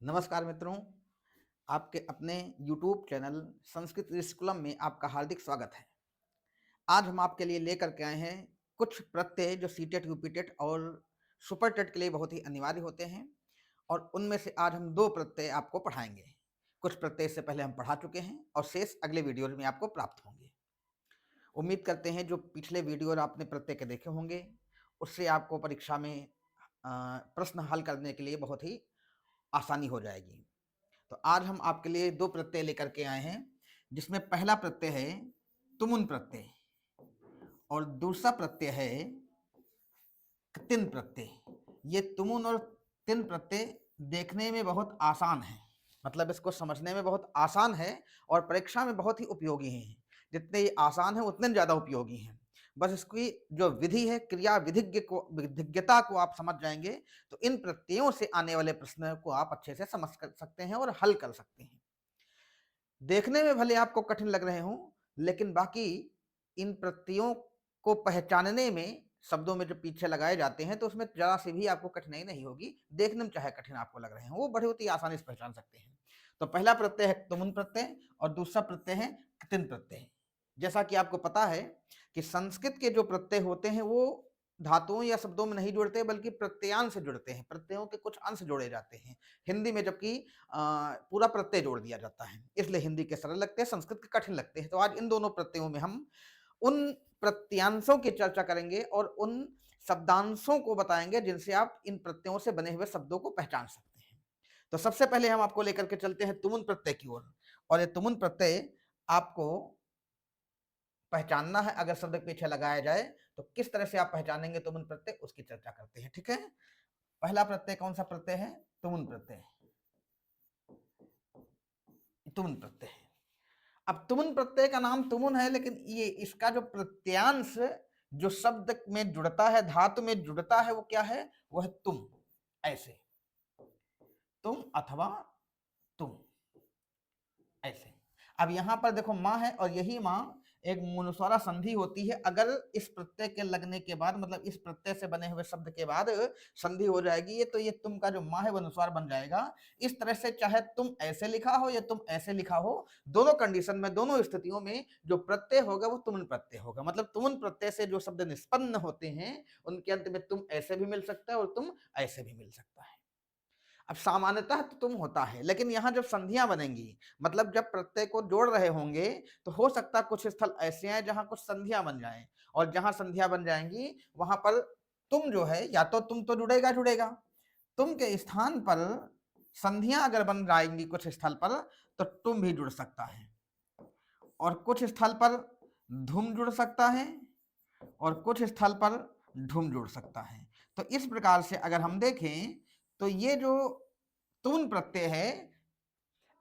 नमस्कार मित्रों, आपके अपने YouTube चैनल संस्कृत रिस्कुलम में आपका हार्दिक स्वागत है। आज हम आपके लिए लेकर के आए हैं कुछ प्रत्यय जो सीटेट, यूपीटेट और सुपर टेट के लिए बहुत ही अनिवार्य होते हैं और उनमें से आज हम 2 प्रत्यय आपको पढ़ाएँगे। कुछ प्रत्यय इससे पहले हम पढ़ा चुके हैं और शेष अगले वीडियो में आपको प्राप्त होंगे। उम्मीद करते हैं जो पिछले वीडियो आपने प्रत्यय के देखे होंगे, उससे आपको परीक्षा में प्रश्न हल करने के लिए बहुत ही आसानी हो जाएगी। तो आज हम आपके लिए 2 प्रत्यय लेकर के आए हैं, जिसमें पहला प्रत्यय है तुमुन प्रत्यय और दूसरा प्रत्यय है तिन प्रत्यय। ये तुमुन और तिन प्रत्यय देखने में बहुत आसान है, मतलब इसको समझने में बहुत आसान है और परीक्षा में बहुत ही उपयोगी हैं। जितने ये आसान है उतने ज़्यादा उपयोगी हैं। बस इसकी जो विधि है, क्रिया विधिज्ञता को आप समझ जाएंगे तो इन प्रत्ययों से आने वाले प्रश्न को आप अच्छे से समझ कर सकते हैं और हल कर सकते हैं। देखने में भले आपको कठिन लग रहे हों, लेकिन बाकी इन प्रत्ययों को पहचानने में शब्दों में जो पीछे लगाए जाते हैं तो उसमें जरा सी भी आपको कठिनाई नहीं होगी। देखने में चाहे कठिन आपको लग रहे हों, वो बहुत ही आसानी से पहचान सकते हैं। तो पहला प्रत्यय है तुमुन प्रत्यय और दूसरा प्रत्यय है तिन प्रत्यय। जैसा कि आपको पता है कि संस्कृत के जो प्रत्यय होते हैं वो धातुओं या शब्दों में नहीं जुड़ते, बल्कि प्रत्ययांश से जुड़ते हैं। प्रत्ययों के कुछ अंश जोड़े जाते हैं। हिंदी में जबकि पूरा प्रत्यय जोड़ दिया जाता है, इसलिए हिंदी के सरल लगते हैं, संस्कृत के कठिन लगते हैं। तो आज इन दोनों प्रत्ययों में हम उन प्रत्यांशों की चर्चा करेंगे और उन शब्दांशों को बताएंगे जिनसे आप इन प्रत्ययों से बने हुए शब्दों को पहचान सकते हैं। तो सबसे पहले हम आपको लेकर के चलते हैं तुमुन प्रत्यय की ओर, और ये तुमुन प्रत्यय आपको पहचानना है। अगर शब्द पीछे लगाया जाए तो किस तरह से आप पहचानेंगे तुमुन प्रत्यय, उसकी चर्चा करते हैं। ठीक है, पहला प्रत्यय कौन सा प्रत्यय है? तुमुन प्रत्यय। तुमुन प्रत्यय है। अब तुमुन प्रत्यय का नाम तुमुन है, लेकिन ये इसका जो प्रत्यांश जो शब्द में जुड़ता है, धातु में जुड़ता है, वो क्या है? वो है तुम। ऐसे तुम अथवा तुम, ऐसे। अब यहां पर देखो माँ है और यही माँ एक मुनुस्वारा संधि होती है। अगर इस प्रत्यय के लगने के बाद, मतलब इस प्रत्यय से बने हुए शब्द के बाद संधि हो जाएगी ये, तो ये तुम का जो माँ है वो अनुस्वार बन जाएगा। इस तरह से चाहे तुम ऐसे लिखा हो या तुम ऐसे लिखा हो, दोनों कंडीशन में, दोनों स्थितियों में जो प्रत्यय होगा वो तुमुन प्रत्यय होगा। मतलब तुमुन प्रत्यय से जो शब्द निष्पन्न होते हैं उनके अंत में तुम ऐसे भी मिल सकता है और तुम ऐसे भी मिल सकता है। अब सामान्यतः तो तुम होता है, लेकिन यहां जब संधियां बनेंगी, मतलब जब प्रत्यय को जोड़ रहे होंगे, तो हो सकता है कुछ स्थल ऐसे हैं जहां कुछ संधियां बन जाएं, और जहां संधियां बन जाएंगी वहां पर तुम जो है, या तो तुम तो जुड़ेगा जुड़ेगा, तुम के स्थान पर संधियां अगर बन जाएंगी कुछ स्थल पर तो तुम भी जुड़ सकता है, और कुछ स्थल पर धुम जुड़ सकता है और कुछ स्थल पर ढुम जुड़ सकता है। तो इस प्रकार से अगर हम देखें तो ये जो तुमुन प्रत्यय है,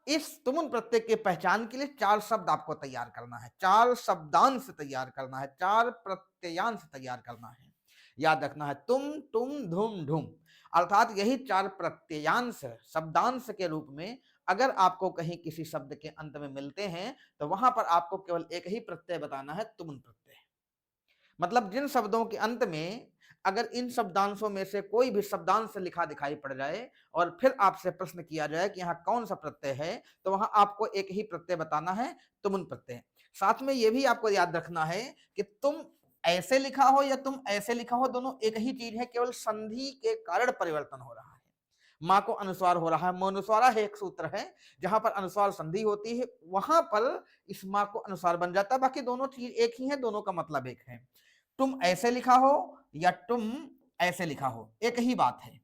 इस तुमुन प्रत्यय के पहचान के लिए 4 शब्द आपको तैयार करना है, 4 शब्दांश तैयार करना है, 4 प्रत्ययांश तैयार करना है। याद रखना है तुम, तुम, धुम, ढुम, अर्थात यही 4 प्रत्ययांश शब्दांश के रूप में अगर आपको कहीं किसी शब्द के अंत में मिलते हैं तो वहां पर आपको केवल एक ही प्रत्यय बताना है, तुमुन प्रत्यय। मतलब जिन शब्दों के अंत में अगर इन शब्दांशों में से कोई भी शब्दांश लिखा दिखाई पड़ जाए और फिर आपसे प्रश्न किया जाए कि यहाँ कौन सा प्रत्यय है, तो वहां आपको एक ही प्रत्यय बताना है, तुमुन प्रत्यय। साथ में यह भी आपको याद रखना है कि तुम ऐसे लिखा हो या तुम ऐसे लिखा हो, दोनों एक ही चीज है, केवल संधि के कारण परिवर्तन हो रहा है। माँ को अनुस्वार हो रहा है, मनुस्वारा है एक सूत्र है, जहां पर अनुस्वार संधि होती है वहां पर इस माँ को अनुस्वार बन जाता है। बाकी दोनों चीज एक ही है, दोनों का मतलब एक है। तुम ऐसे लिखा हो या तुम ऐसे लिखा हो, एक ही बात है।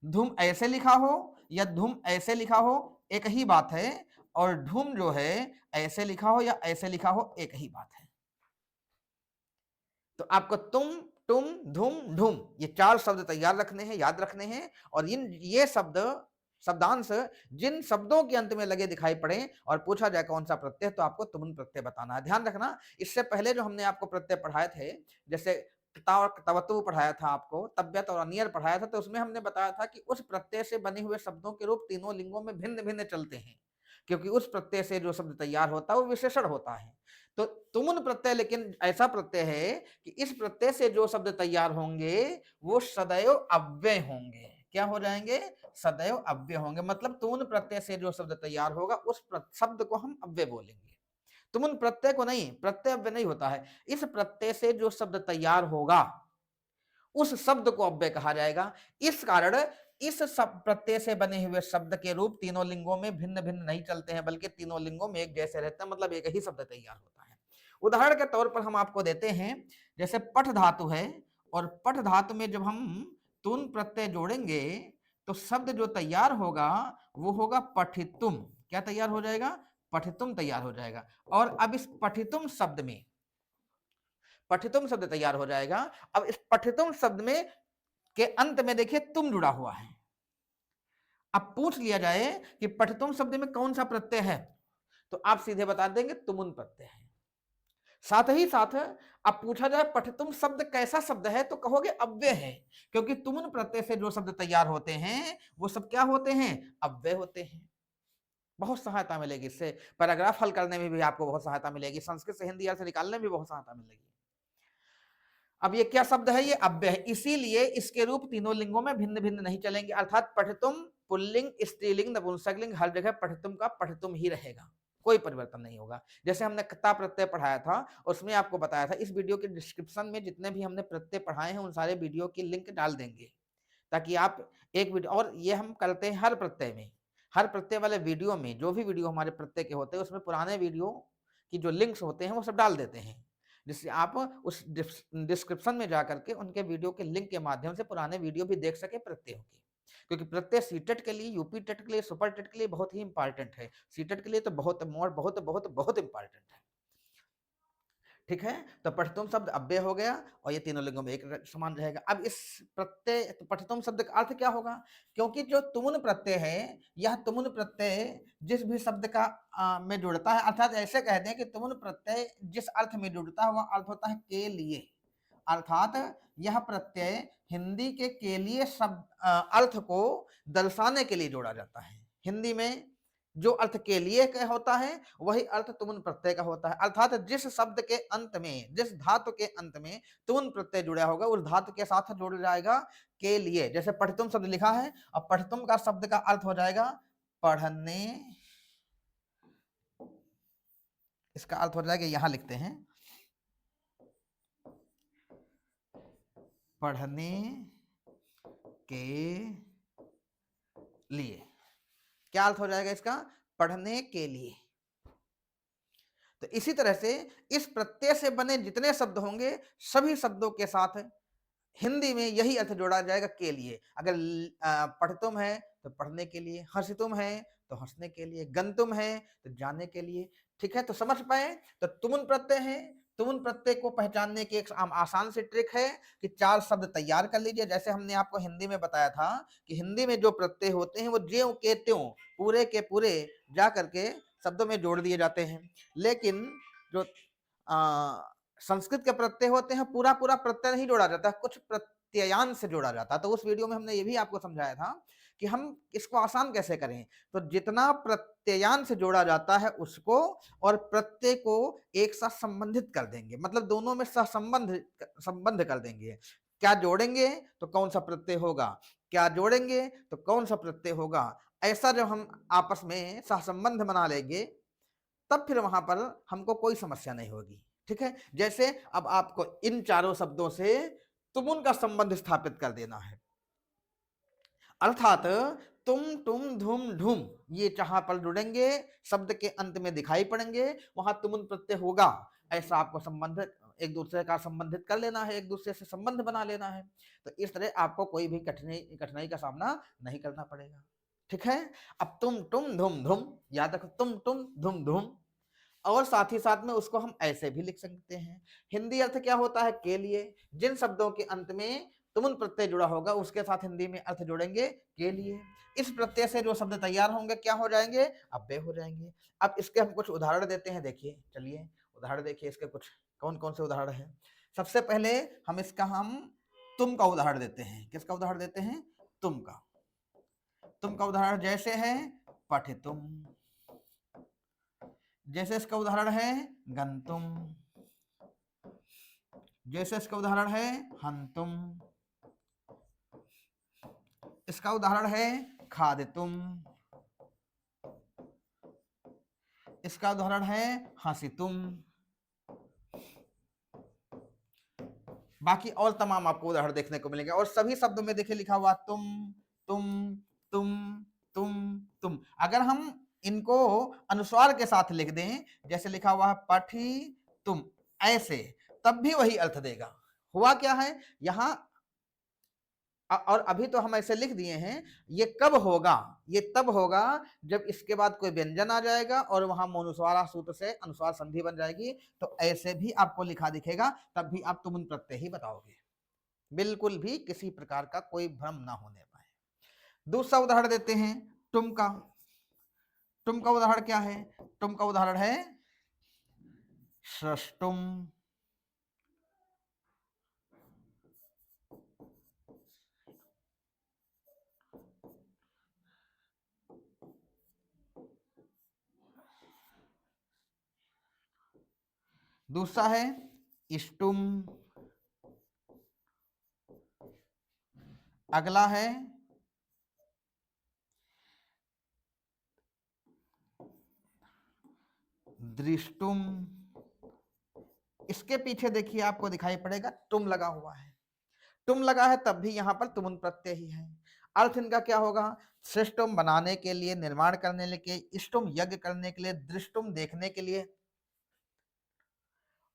धुम ऐसे लिखा हो या धुम ऐसे लिखा हो, एक ही बात है। और ढुम जो है ऐसे लिखा हो या ऐसे लिखा हो, एक ही बात है। तो आपको तुम, तुम, धुम, ढुम, ये 4 शब्द तैयार रखने हैं, याद रखने हैं। और ये शब्दांश जिन शब्दों के अंत में लगे दिखाई पड़े और पूछा जाए कौन सा प्रत्यय, तो आपको तुमुन प्रत्यय बताना है। ध्यान रखना, इससे पहले जो हमने आपको प्रत्यय पढ़ाए थे, जैसे ता और तवतु पढ़ाया था आपको, तब्यत और अनियर पढ़ाया था, तो उसमें हमने बताया था कि उस प्रत्यय से बने हुए शब्दों के रूप तीनों लिंगों में भिन्न भिन्न चलते हैं, क्योंकि उस प्रत्यय से जो शब्द तैयार होता है वो विशेषण होता है। तो तुमुन प्रत्यय लेकिन ऐसा प्रत्यय है कि इस प्रत्यय से जो शब्द तैयार होंगे वो सदैव अव्यय होंगे। क्या हो जाएंगे, सदैव अव्यय होंगे। मतलब तुमुन प्रत्यय से जो शब्द तैयार होगा उस शब्द को हम अव्यय बोलेंगे। तुमुन प्रत्यय को नहीं, प्रत्यय अव्यय नहीं होता है, इस प्रत्यय से जो शब्द तैयार होगा उस शब्द को अव्यय कहा जाएगा। इस कारण इस प्रत्यय से बने हुए शब्द के रूप तीनों लिंगों में भिन्न भिन्न नहीं चलते हैं, बल्कि तीनों लिंगों में एक जैसे रहते हैं, मतलब एक ही शब्द तैयार होता है। उदाहरण के तौर पर हम आपको देते हैं, जैसे पठ धातु है, और पठ धातु में जब हम तुन प्रत्यय जोड़ेंगे तो शब्द जो तैयार होगा वो होगा पठितुम। क्या तैयार हो जाएगा, पठितुम तैयार हो जाएगा। और अब इस पठितुम शब्द में, पठितुम शब्द तैयार हो जाएगा। अब इस पठितुम शब्द में के अंत में देखिए तुम जुड़ा हुआ है। अब पूछ लिया जाए कि पठितुम शब्द में कौन सा प्रत्यय है, तो आप सीधे बता देंगे तुमुन प्रत्यय है। साथ ही साथ अब पूछा जाए पठितुम शब्द कैसा शब्द है, तो कहोगे अव्यय है, क्योंकि तुमुन प्रत्यय से जो शब्द तैयार होते हैं वो सब क्या होते हैं, अव्यय होते हैं। बहुत सहायता मिलेगी इससे, पैराग्राफ हल करने में भी आपको बहुत सहायता मिलेगी, संस्कृत से हिंदी अर्थ निकालने में भी बहुत सहायता मिलेगी। अब ये क्या शब्द है, ये अव्यय है, इसीलिए इसके रूप तीनों लिंगों में भिन्न भिन्न नहीं चलेंगे। अर्थात पठितुम पुल्लिंग, स्त्रीलिंग, नपुंसकलिंग, हर जगह पठितुम का पठितुम ही रहेगा, कोई परिवर्तन नहीं होगा। जैसे हमने कता प्रत्यय पढ़ाया था, उसमें आपको बताया था, इस वीडियो के डिस्क्रिप्शन में जितने भी हमने प्रत्यय पढ़ाए हैं उन सारे वीडियो की लिंक डाल देंगे, ताकि आप एक वीडियो, और ये हम करते हैं हर प्रत्यय में, हर प्रत्यय वाले वीडियो में, जो भी वीडियो हमारे प्रत्यय के होते हैं उसमें पुराने वीडियो की जो लिंक्स होते हैं वो सब डाल देते हैं, जिससे आप उस डिस्क्रिप्शन में जाकर के उनके वीडियो के लिंक के माध्यम से पुराने वीडियो भी देख सके प्रत्ययों के। क्योंकि प्रत्यय सीटेट के लिए, यूपी टेट के लिए, सुपर टेट के लिए बहुत ही इंपॉर्टेंट है, सीटेट के लिए तो बहुत बहुत बहुत बहुत इंपॉर्टेंट है। ठीक है, तो पठितुम शब्द अव्यय हो गया और ये तीनों लिंगों में एक समान रहेगा। अब इस प्रत्यय, तो पठितुम शब्द का अर्थ क्या होगा, क्योंकि जो तुमुन प्रत्यय है, यह तुमुन प्रत्यय जिस भी शब्द का में जुड़ता है, अर्थात ऐसे कहते हैं कि तुमुन प्रत्यय जिस अर्थ में जुड़ता है वह अर्थ होता है के लिए, अर्थात यह प्रत्यय हिंदी के लिए शब्द अर्थ को दर्शाने के लिए जोड़ा जाता है। हिंदी में जो अर्थ के लिए का होता है वही अर्थ तुमुन प्रत्यय का होता है, अर्थात जिस शब्द के अंत में, जिस धातु के अंत में तुमुन प्रत्यय जुड़ा होगा उस धातु के साथ जुड़ जाएगा के लिए। जैसे पठितुम शब्द लिखा है, अब पठितुम का शब्द का अर्थ हो जाएगा पढ़ने, इसका अर्थ हो जाएगा, यहां लिखते हैं पढ़ने के लिए। क्या अर्थ हो जाएगा इसका, पढ़ने के लिए। तो इसी तरह से इस प्रत्यय से बने जितने शब्द होंगे सभी शब्दों के साथ हिंदी में यही अर्थ जोड़ा जाएगा के लिए। अगर पढ़तुम है तो पढ़ने के लिए, हंसतुम है तो हंसने के लिए, गंतुम है तो जाने के लिए। ठीक है, तो समझ पाए, तो तुमुन प्रत्यय है, तुमुन प्रत्यय को पहचानने की एक आसान सी ट्रिक है कि चार शब्द तैयार कर लीजिए। जैसे हमने आपको हिंदी में बताया था कि हिंदी में जो प्रत्यय होते हैं वो ज्यों के त्यों पूरे के पूरे जा करके शब्दों में जोड़ दिए जाते हैं, लेकिन जो संस्कृत के प्रत्यय होते हैं पूरा पूरा प्रत्यय नहीं जोड़ा जाता, कुछ प्रत्ययान से जोड़ा जाता है। तो उस वीडियो में हमने ये भी आपको समझाया था कि हम इसको आसान कैसे करें, तो जितना प्रत्ययान से जोड़ा जाता है उसको और प्रत्यय को एक साथ संबंधित कर देंगे, मतलब दोनों में संबंध कर देंगे। क्या जोड़ेंगे तो कौन सा प्रत्यय होगा, क्या जोड़ेंगे तो कौन सा प्रत्यय होगा, ऐसा जब हम आपस में सहसंबंध बना लेंगे तब फिर वहां पर हमको कोई समस्या नहीं होगी। ठीक है, जैसे अब आपको इन चारों शब्दों से तुमुन का संबंध स्थापित कर देना है, अर्थात तुम तुम धुम ढुम ये जहां पर जुड़ेंगे शब्द के अंत में दिखाई पड़ेंगे वहां तुमुन प्रत्यय होगा, ऐसा आपको संबंध एक दूसरे का संबंधित कर लेना है, एक दूसरे से संबंध बना लेना है। तो इस तरह आपको कोई भी कठिनाई का सामना नहीं करना पड़ेगा। ठीक है, अब तुम धुम धुम याद रखो, तुम धुम धुम, और साथ ही साथ में उसको हम ऐसे भी लिख सकते हैं। हिंदी अर्थ क्या होता है, के लिए, जिन शब्दों के अंत में तुमुन प्रत्यय जुड़ा होगा उसके साथ हिंदी में अर्थ जोड़ेंगे के लिए। इस प्रत्यय से जो शब्द तैयार होंगे क्या हो जाएंगे, अव्यय हो जाएंगे। अब इसके हम कुछ उदाहरण देते हैं, देखिए, चलिए उदाहरण देखिए इसके कुछ कौन कौन से उदाहरण हैं। सबसे पहले हम तुम का उदाहरण देते हैं। किसका उदाहरण देते हैं, तुम का उदाहरण जैसे है पठितुम, जैसे इसका उदाहरण है गंतुम, जैसे इसका उदाहरण है हंतुम, इसका उदाहरण है खादितुम, इसका उदाहरण है हंसितुम। बाकी और तमाम आपको उदाहरण देखने को मिलेंगे और सभी शब्दों में देखिए लिखा हुआ तुम तुम तुम तुम तुम। अगर हम इनको अनुस्वार के साथ लिख दें, जैसे लिखा हुआ है पठी तुम, ऐसे, तब भी वही अर्थ देगा। हुआ क्या है यहाँ, और अभी तो हम ऐसे लिख दिए हैं, ये कब होगा, ये तब होगा जब इसके बाद कोई व्यंजन आ जाएगा और वहां अनुस्वार सूत्र से अनुस्वार संधि बन जाएगी, तो ऐसे भी आपको लिखा दिखेगा, तब भी आप तुमुन प्रत्यय ही बताओगे, बिल्कुल भी किसी प्रकार का कोई भ्रम ना होने पाए। दूसरा उदाहरण देते हैं तुम का। तुम का उदाहरण क्या है? तुम का उदाहरण है सृष्टुम। दूसरा है इष्टुम। अगला है दृष्टुम। इसके पीछे देखिए आपको दिखाई पड़ेगा तुम लगा हुआ है, तुम लगा है तब भी यहां पर तुमुन प्रत्यय ही है। अर्थ इनका क्या होगा? सृष्टुम बनाने के लिए, निर्माण करने के लिए, इष्टुम यज्ञ करने के लिए, दृष्टुम देखने के लिए,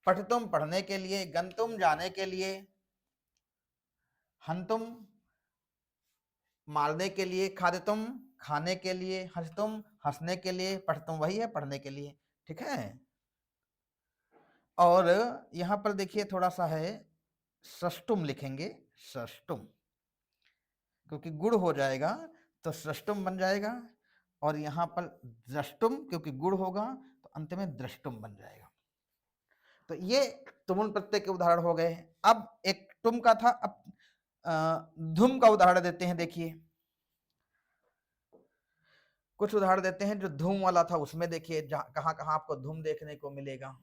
पठितुम पढ़ने के लिए, गंतुम जाने के लिए, हंतुम मारने के लिए, खादितुम खाने के लिए, हंसतुम हंसने के लिए, पठितुम वही है पढ़ने के लिए। ठीक है। और यहां पर देखिए थोड़ा सा है सष्टुम लिखेंगे, सष्टुम, क्योंकि गुड़ हो जाएगा तो सष्टुम बन जाएगा, और यहां पर द्रष्टुम क्योंकि गुड़ होगा तो अंत में द्रष्टुम बन जाएगा। तो ये तुमुन प्रत्यय के उदाहरण हो गए। अब एक तुम का था, अब धुम का उदाहरण देते हैं। देखिए कुछ उदाहरण देते हैं जो धूम वाला था उसमें, देखिए कहां कहां आपको धूम देखने को मिलेगा।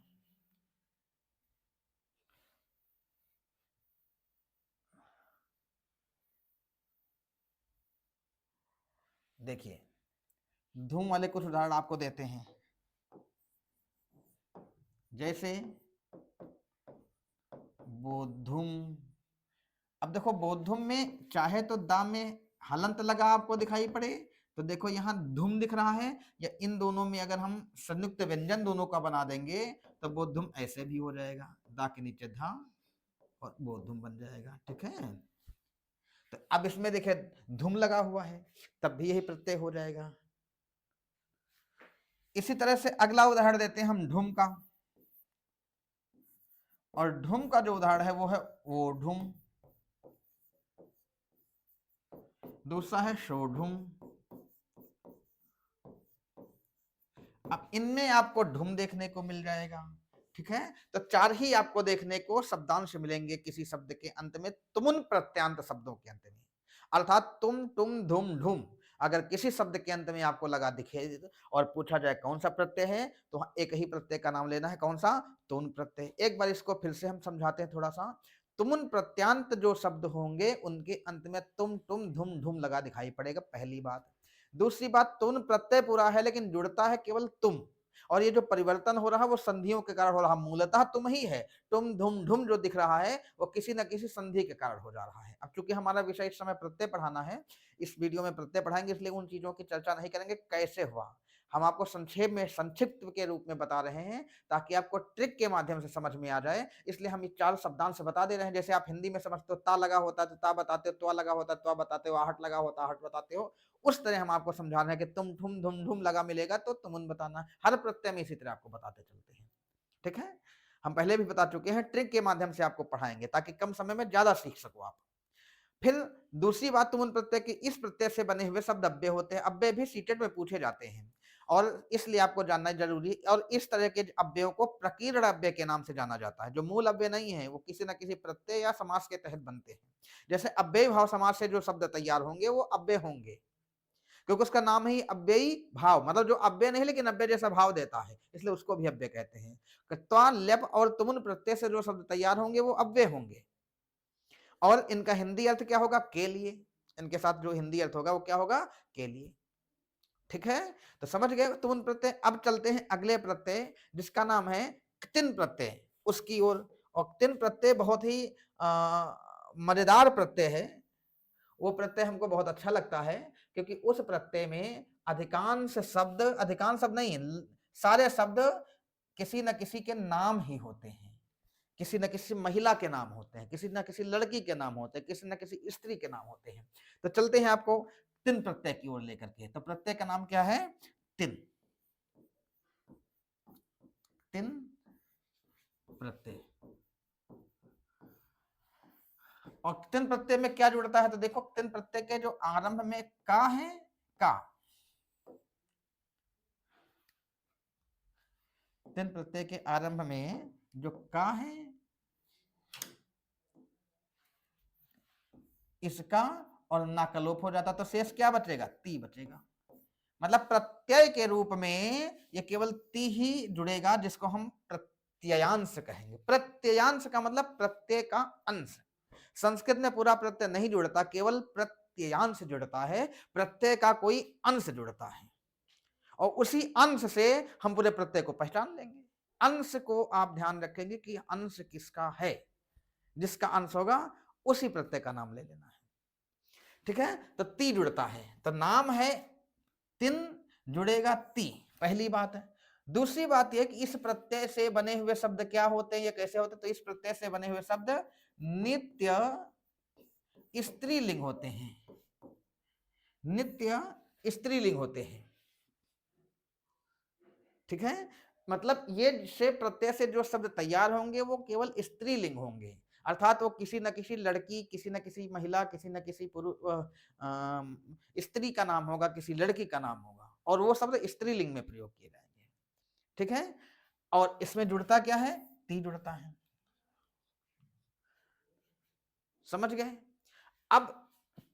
देखिए धूम वाले कुछ उदाहरण आपको देते हैं, जैसे बोधुम। अब देखो बोधुम में चाहे तो दाम में हलंत लगा आपको दिखाई पड़े, तो देखो यहाँ धूम दिख रहा है, या इन दोनों में अगर हम संयुक्त व्यंजन दोनों का बना देंगे तो बोधुम ऐसे भी हो जाएगा, दा के नीचे धा और बोधुम बन जाएगा। ठीक है। तो अब इसमें देखिए धूम लगा हुआ है, तब भी यही प्रत्यय हो जाएगा। इसी तरह से अगला उदाहरण देते हैं हम ढूम का, और ढूम का जो उदाहरण है वो है ओढुम। दूसरा है शोढुम। अब इनमें आपको ढुम देखने को मिल जाएगा। ठीक है। तो चार ही आपको देखने को शब्दांश मिलेंगे किसी शब्द के अंत में, तुमुन प्रत्यांत शब्दों के अंत में, अर्थात तुम तुम धुम ढुम अगर किसी शब्द के अंत में आपको लगा दिखे और पूछा जाए कौन सा प्रत्यय है, तो एक ही प्रत्यय का नाम लेना है, कौन सा? तुम प्रत्यय। एक बार इसको फिर से हम समझाते हैं थोड़ा सा। तुमुन प्रत्यांत जो शब्द होंगे उनके अंत में तुम धुम ढुम लगा दिखाई पड़ेगा, पहली बात। दूसरी बात, तुम प्रत्यय पूरा है लेकिन जुड़ता है केवल तुम, और ये जो परिवर्तन हो रहा है वो संधियों के कारण हो रहा है, मूलतः तुम ही है। तुम धुम ढुम जो दिख रहा है वो किसी न किसी संधि के कारण हो जा रहा है। अब चूंकि हमारा विषय इस समय प्रत्यय पढ़ाना है, इस वीडियो में प्रत्यय पढ़ाएंगे, इसलिए उन चीजों की चर्चा नहीं करेंगे कैसे हुआ, हम आपको संक्षेप में, संक्षिप्त के रूप में बता रहे हैं ताकि आपको ट्रिक के माध्यम से समझ में आ जाए। इसलिए हम ये 4 शब्दांश बता दे रहे हैं। जैसे आप हिंदी में समझते हो ता लगा होता है तो ता बताते हो, त्वा लगा होता है त्वा बताते हो, आहट लगा होता है आहट बताते हो, उस तरह हम आपको समझा रहे हैं कि तुम ठुम धुम ढुम लगा मिलेगा तो तुमुन बताना। हर प्रत्यय में इसी तरह आपको बताते चलते हैं। ठीक है। हम पहले भी बता चुके हैं, ट्रिक के माध्यम से आपको पढ़ाएंगे ताकि कम समय में ज्यादा सीख सको आप। फिर दूसरी बात, तुमुन प्रत्यय के इस प्रत्यय से बने हुए शब्द अव्यय होते हैं। अव्यय भी सीटेट में पूछे जाते हैं और इसलिए आपको जानना जरूरी है। और इस तरह के अव्ययों को प्रकीर्ण अव्यय के नाम से जाना जाता है। जो मूल अव्यय नहीं है वो किसी न किसी प्रत्यय या समास के तहत बनते हैं। जैसे अव्ययी भाव समास से जो शब्द तैयार होंगे वो अव्यय होंगे, क्योंकि उसका नाम ही अव्ययी भाव, मतलब जो अव्यय नहीं लेकिन अव्यय जैसा भाव देता है, इसलिए उसको भी अव्यय कहते हैं। त्वा लेप और तुमुन प्रत्यय से जो शब्द तैयार होंगे वो अव्यय होंगे, और इनका हिंदी अर्थ क्या होगा? के लिए। इनके साथ जो हिंदी अर्थ होगा वो क्या होगा, के लिए। ठीक है, तो समझ गए तुम प्रत्यय। अब चलते हैं अगले प्रत्यय जिसका नाम है क्तिन प्रत्यय, उसकी ओर। और क्तिन प्रत्यय बहुत ही मजेदार प्रत्यय है। वो प्रत्यय हमको बहुत अच्छा लगता है क्योंकि उस प्रत्यय में अधिकांश शब्द नहीं, सारे शब्द किसी न किसी के नाम ही होते हैं, किसी न किसी महिला के नाम होते हैं, किसी न किसी लड़की के नाम होते हैं, किसी न किसी स्त्री के नाम होते हैं। तो चलते हैं आपको तिन प्रत्यय की ओर लेकर के। तो प्रत्यय का नाम क्या है, तिन। तिन प्रत्यय। और तिन प्रत्यय में क्या जुड़ता है, तो देखो तिन प्रत्यय के जो आरंभ में का है, का, तिन प्रत्यय के आरंभ में जो का है, इसका और ना का लोप हो जाता, तो शेष क्या बचेगा, ती बचेगा। मतलब प्रत्यय के रूप में ये केवल ती ही जुड़ेगा, जिसको हम प्रत्ययांश कहेंगे। प्रत्ययांश का मतलब प्रत्यय का अंश। संस्कृत में पूरा प्रत्यय नहीं जुड़ता, केवल प्रत्ययांश जुड़ता है, प्रत्यय का कोई अंश जुड़ता है, और उसी अंश से हम पूरे प्रत्यय को पहचान लेंगे। अंश को आप ध्यान रखेंगे कि अंश किसका है, जिसका अंश होगा उसी प्रत्यय का नाम ले लेना है। ठीक है, तो ती जुड़ता है, तो नाम है तिन, जुड़ेगा ती, पहली बात है। दूसरी बात यह कि इस प्रत्यय से बने हुए शब्द क्या होते हैं, ये कैसे होते हैं, तो इस प्रत्यय से बने हुए शब्द नित्य स्त्रीलिंग होते हैं, नित्य स्त्रीलिंग होते हैं। ठीक है, मतलब ये से प्रत्यय से जो शब्द तैयार होंगे वो केवल स्त्रीलिंग होंगे, अर्थात वो किसी न किसी लड़की, किसी न किसी महिला, किसी न किसी पुरुष, स्त्री का नाम होगा, किसी लड़की का नाम होगा, और वो शब्द स्त्रीलिंग में प्रयोग किए जाएंगे। ठीक है, और इसमें जुड़ता क्या है, ती जुड़ता है। समझ गए। अब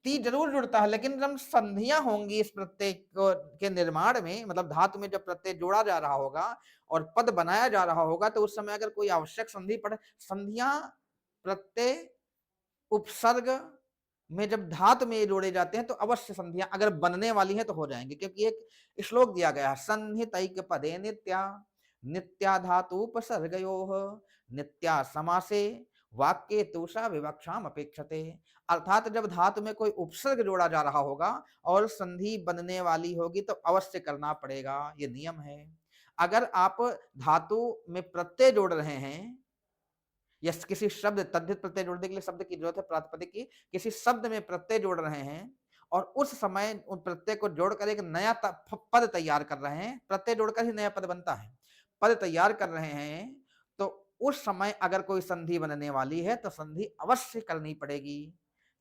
ती जरूर जुड़ता है, लेकिन जब संधियां होंगी इस प्रत्यय के निर्माण में, मतलब धातु में जब प्रत्यय जोड़ा जा रहा होगा और पद बनाया जा रहा होगा, तो उस समय अगर कोई आवश्यक संधि पड़े, संधियां प्रत्यय उपसर्ग में जब धातु में जोड़े जाते हैं तो अवश्य संधियां अगर बनने वाली हैं तो हो जाएंगे, क्योंकि एक श्लोक दिया गया है, संहितैक पदे नित्या, नित्या धातु उपसर्गयोः, नित्या समासे वाक्ये तुषा विवक्षाम अपेक्षते। अर्थात जब धातु में कोई उपसर्ग जोड़ा जा रहा होगा और संधि बनने वाली होगी तो अवश्य करना पड़ेगा, ये नियम है। अगर आप धातु में प्रत्यय जोड़ रहे हैं या किसी शब्द, तद्धित प्रत्यय जोड़ने के लिए शब्द की जरूरत है, प्रातिपदिक की, किसी शब्द में प्रत्यय जोड़ रहे हैं और उस समय उन प्रत्यय को जोड़कर एक नया पद तैयार कर रहे हैं, प्रत्यय जोड़कर ही नया पद बनता है, पद तैयार कर रहे हैं, तो उस समय अगर कोई संधि बनने वाली है तो संधि अवश्य करनी पड़ेगी।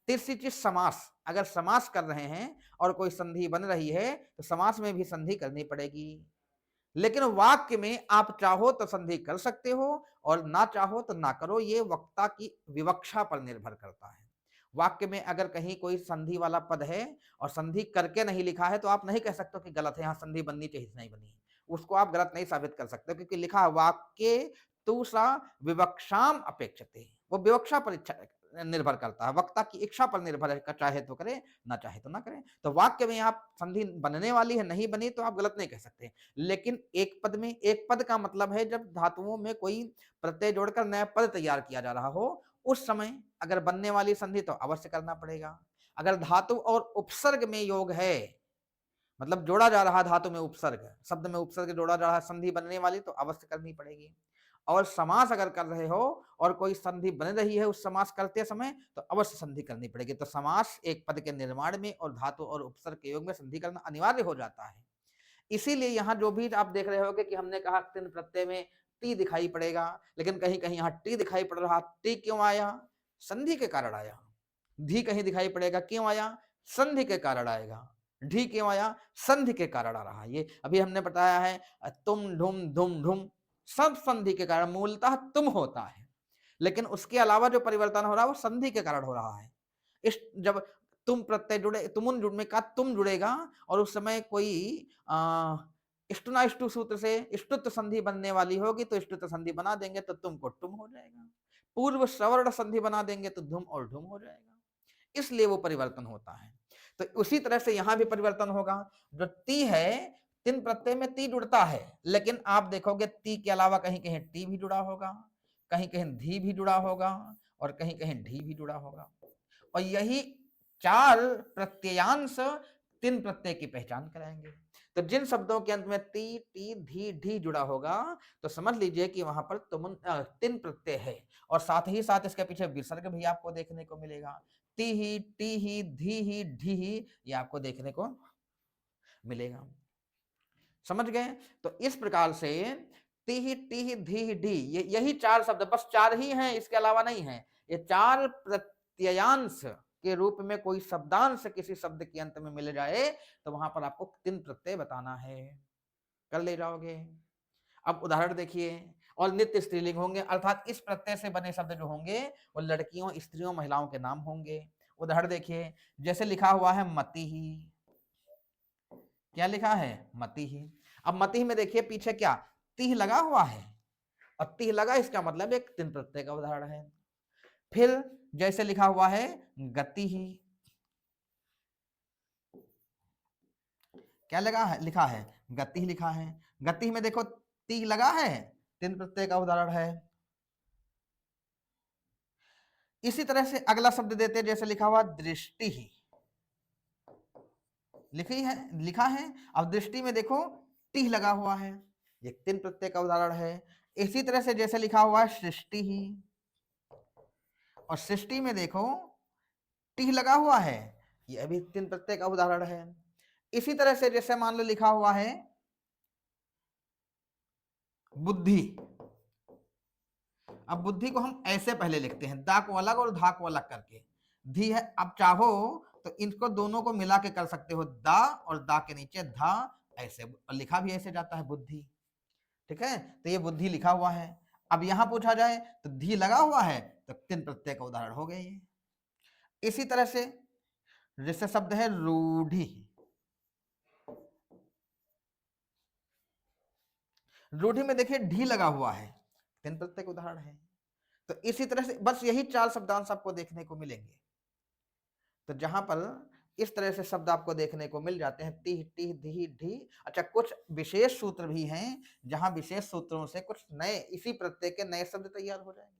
तीसरी चीज समास, अगर समास कर रहे हैं और कोई संधि बन रही है तो समास में भी संधि करनी पड़ेगी। लेकिन वाक्य में आप चाहो तो संधि कर सकते हो और ना चाहो तो ना करो, ये वक्ता की विवक्षा पर निर्भर करता है। वाक्य में अगर कहीं कोई संधि वाला पद है और संधि करके नहीं लिखा है तो आप नहीं कह सकते कि गलत है, यहाँ संधि बननी चाहिए, नहीं बनी, उसको आप गलत नहीं साबित कर सकते, क्योंकि लिखा वाक्य तुषा विवक्षाम अपेक्षते, वो विवक्षा पर निर्भर करता है, वक्ता की इच्छा पर निर्भर है, चाहे तो करे ना चाहे तो ना करें। तो वाक्य में आप संधि बनने वाली है, नहीं बनी, तो आप गलत नहीं कह सकते। लेकिन एक पद में, एक पद का मतलब है जब धातुओं में कोई प्रत्यय जोड़कर नया पद तैयार किया जा रहा हो, उस समय अगर बनने वाली संधि तो अवश्य करना पड़ेगा। अगर धातु और उपसर्ग में योग है, मतलब जोड़ा जा रहा धातु में उपसर्ग, शब्द में उपसर्ग जोड़ा जा रहा, संधि बनने वाली, तो अवश्य करनी पड़ेगी। और समास अगर कर रहे हो और कोई संधि बन रही है उस समास करते समय, तो अवश्य संधि करनी पड़ेगी। तो समास एक पद के निर्माण में और धातु और उपसर्ग के योग में संधि करना अनिवार्य हो जाता है। इसीलिए यहाँ जो भी आप देख रहे होगे कि हमने कहा तिन प्रत्यय में टी दिखाई पड़ेगा, लेकिन कहीं कहीं यहाँ टी दिखाई पड़ रहा, टी क्यों आया, संधि के कारण आया। धी कहीं दिखाई पड़ेगा, क्यों आया, संधि के कारण आएगा। ढी क्यों आया, संधि के कारण आ रहा है। ये अभी हमने बताया है, तुम ढुम धुम ढुम, सब संधि के कारण, मूलतः तुम होता है, लेकिन उसके अलावा जो परिवर्तन हो रहा है वो संधि के कारण हो रहा है। इस जब तुम प्रत्यय जुड़े, तुमुन जुड़ने का तुम जुड़ेगा और उस समय कोई इष्टुना इष्टु सूत्र से इष्टुत संधि बनने वाली होगी तो इष्टुत संधि बना देंगे तो तुम को तुम हो जाएगा। पूर्व सवर्ण संधि बना देंगे तो धुम और ढुम हो जाएगा। इसलिए वो परिवर्तन होता है। तो उसी तरह से यहां भी परिवर्तन होगा। जो ती है, तिन प्रत्यय में ती जुड़ता है, लेकिन आप देखोगे ती के अलावा कहीं कहीं टी भी जुड़ा होगा, कहीं कहीं धी भी जुड़ा होगा, और कहीं कहीं ढी भी जुड़ा होगा। और यही चार प्रत्ययांश तिन प्रत्यय की पहचान कराएंगे। तो जिन शब्दों के अंत में ती, टी, धी, ढी जुड़ा होगा तो समझ लीजिए कि वहां पर तिन प्रत्यय है। और साथ ही साथ इसके पीछे विसर्ग भी आपको देखने को मिलेगा। ती ही, टी ही, धी ही, ढी ही, ये आपको देखने को मिलेगा। समझ गए? तो इस प्रकार से ती ही, टी ही, धी ही, ढी, यही चार शब्द, बस चार ही हैं, इसके अलावा नहीं है। ये चार प्रत्ययांश के रूप में कोई शब्दांश किसी शब्द के अंत में मिल जाए तो वहां पर आपको तिन प्रत्यय बताना है। कर ले जाओगे। अब उदाहरण देखिए। और नित्य स्त्रीलिंग होंगे, अर्थात इस प्रत्यय से बने शब्द जो होंगे वो लड़कियों, स्त्रियों, महिलाओं के नाम होंगे। उदाहरण देखिए, जैसे लिखा हुआ है मति ही। क्या लिखा है? मति ही। अब मति ही में देखिए पीछे क्या तिह लगा हुआ है, और तिह लगा इसका मतलब एक तिन प्रत्यय का उदाहरण है। फिर जैसे लिखा हुआ है गति ही। क्या लगा है? लिखा है गति ही लिखा है। गति में देखो ती लगा है, तिन प्रत्यय का उदाहरण है। इसी तरह से अगला शब्द देते हैं, जैसे लिखा हुआ दृष्टि ही। लिखा है। अब दृष्टि में देखो टी लगा हुआ है, ये तिन प्रत्यय का उदाहरण है। इसी तरह से जैसे लिखा हुआ है सृष्टि ही, और सृष्टि में देखो टी लगा हुआ है, ये अभी तिन प्रत्यय का उदाहरण है। इसी तरह से जैसे मान लो लिखा हुआ है बुद्धि। अब बुद्धि को हम ऐसे पहले लिखते हैं, दा को अलग और धा को अलग करके। धी है, अब चाहो तो इनको दोनों को मिला के कर सकते हो, दा और दा के नीचे धा, ऐसे लिखा भी ऐसे जाता है बुद्धि। ठीक है, तो ये बुद्धि लिखा हुआ है। अब यहां पूछा जाए तो धी लगा हुआ है, तो तिन प्रत्यय का उदाहरण हो गया ये। इसी तरह से जैसे शब्द है रूढ़ी। रूढ़ी में देखिए ढी लगा हुआ है, तिन प्रत्यय का उदाहरण है। तो इसी तरह से बस यही चार शब्दांश आपको देखने को मिलेंगे। तो जहां पर इस तरह से शब्द आपको देखने को मिल जाते हैं, ती, टी, धी, ढी। अच्छा, कुछ विशेष सूत्र भी हैं जहां विशेष सूत्रों से कुछ नए इसी प्रत्यय के नए शब्द तैयार हो जाएंगे।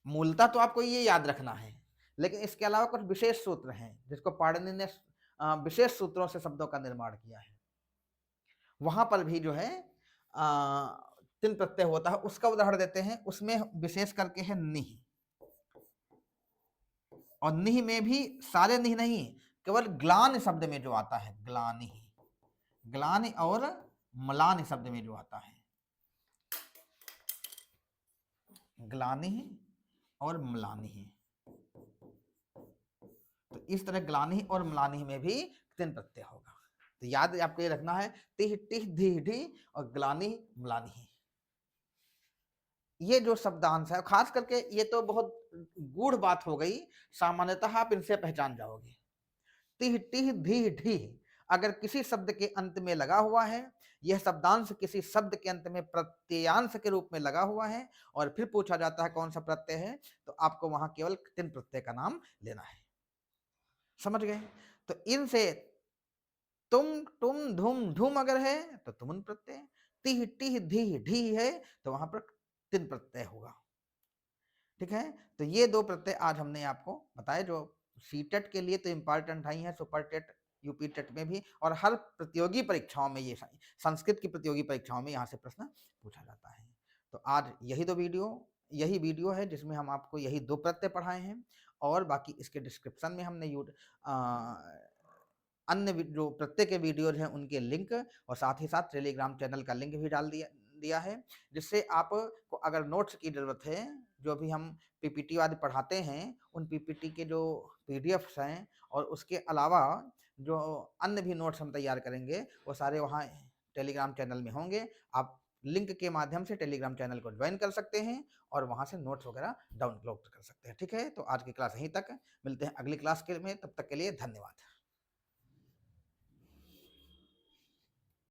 मूलतः तो आपको ये याद रखना है, लेकिन इसके अलावा कुछ विशेष सूत्र हैं जिसको पाणिनि ने विशेष सूत्रों से शब्दों का निर्माण किया है। वहां पर भी जो है तिन प्रत्यय होता है, उसका उदाहरण देते हैं। उसमें विशेष करके है निह, और निह में भी सारे निह नहीं, केवल ग्लान शब्द में जो आता है ग्लानि, ग्लानि और म्लान शब्द में जो आता है ग्लानि और म्लानि, तो इस तरह ग्लानि और म्लानि में भी तिन प्रत्यय होगा। तो याद आपको ये रखना है, तिह, टिह, धी, ढी और ग्लानि, म्लानि। ये जो शब्दांश है, खास करके ये तो बहुत गूढ़ बात हो गई, सामान्यतः आप इनसे पहचान जाओगे। तिह, टिह, धी, ढी अगर किसी शब्द के अंत में लगा हुआ है, यह शब्दांश किसी शब्द के अंत में प्रत्ययांश के रूप में लगा हुआ है, और फिर पूछा जाता है कौन सा प्रत्यय है, तो आपको वहां केवल तिन प्रत्यय का नाम लेना है। समझ गए? तो इनसे तुम, टुम, धुम, धुम अगर है तो तुमुन प्रत्यय, तिह, टिह, धी, ढी है तो वहां पर तिन प्रत्यय होगा। ठीक है, तो ये दो प्रत्यय आज हमने आपको बताए जो सीटेट के लिए तो इंपॉर्टेंट ही है, सुपर टेट, यूपी टेट में भी, और हर प्रतियोगी परीक्षाओं में, ये संस्कृत की प्रतियोगी परीक्षाओं में यहाँ से प्रश्न पूछा जाता है। तो आज यही वीडियो है जिसमें हम आपको यही दो प्रत्यय पढ़ाए हैं, और बाकी इसके डिस्क्रिप्शन में हमने अन्य जो प्रत्यय के वीडियोज हैं उनके लिंक, और साथ ही साथ टेलीग्राम चैनल का लिंक भी डाल दिया है, जिससे आपको अगर नोट्स की जरूरत है, जो भी हम पीपीटी आदि पढ़ाते हैं, उन पीपीटी के जो पीडीएफ्स हैं, और उसके अलावा जो अन्य भी नोट्स हम तैयार करेंगे, वो सारे वहाँ टेलीग्राम चैनल में होंगे। आप लिंक के माध्यम से टेलीग्राम चैनल को ज्वाइन कर सकते हैं और वहाँ से नोट्स वगैरह डाउनलोड कर सकते हैं। ठीक है, तो आज की क्लास यहीं तक, मिलते हैं अगली क्लास में, तब तक के लिए धन्यवाद।